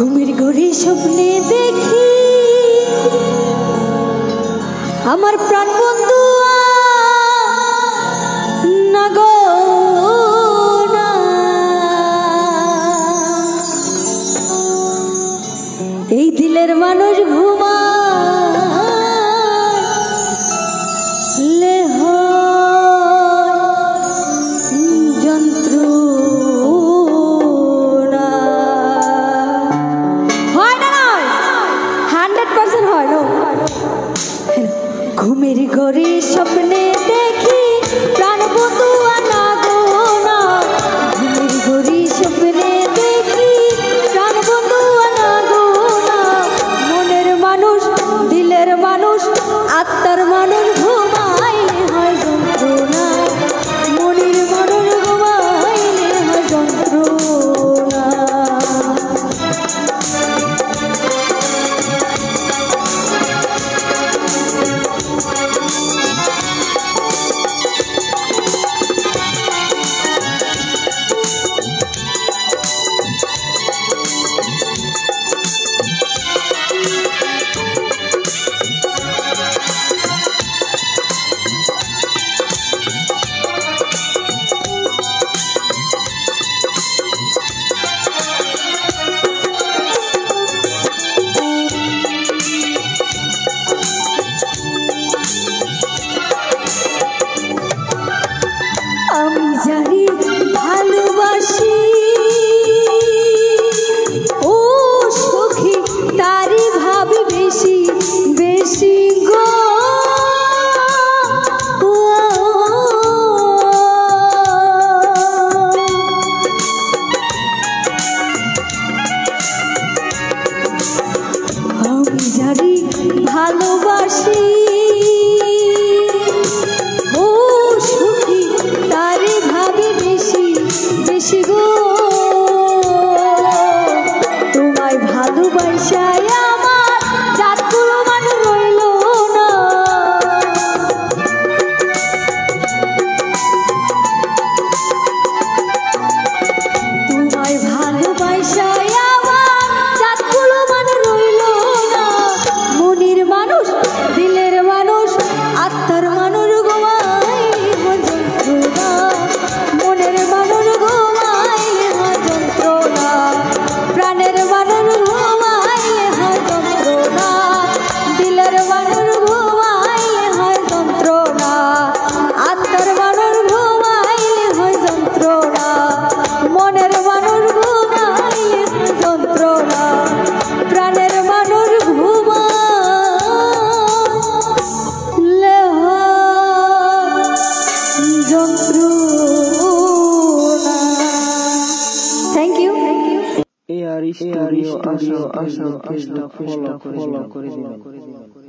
ঘুমের ঘরে স্বপ্নে দেখি আমার প্রাণ বন্ধু না গো না, এই দিলের মানুষ ঘুমালে যন্ত্রণা। হয় না, 100% হয় না। ঘুমের ঘরে স্বপ্নে দেখি প্রাণ বন্ধু না গো না, ঘুমের ঘরে স্বপ্নে দেখি প্রাণ বন্ধু না গো না, মনের মানুষ দিলের মানুষ আত্মার মানুষ ঘুমাইলে হয় যন্ত্রণা, মনের মানুষ ঘুমাইলে হয় যন্ত্রণা। আমি জানি ভালোবাসি ও সখী তারি ভাবি বেশি বেশি গো, আমি জানি ভালোবাসি গো, তোমায় ভালোবাসায় আমার জাতগুলো মান রইল না, তোমায় ভালোবাসায় আমার জাতগুলো মান রইল না, মনের মানুষ দিলের মানুষ আত্মার মানুষ ঘুমাইলে হয় যন্ত্রণা, মনের মানুষ ঘুমাইলে হয় যন্ত্রণা, প্রাণের মানুষ ঘুমাইলে হয় যন্ত্রণা, দিলের মানুষ ঘুমাইলে হয় যন্ত্রণা, আত্মার মানুষ ঘুমাইলে হয় যন্ত্রণা, মনের মানুষ ঘুমাইলে হয় যন্ত্রণা, প্রাণের মানুষ ঘুমাইলে হয় যন্ত্রণা। Thank you. AR Studio আসো ফলো করে দিবেন।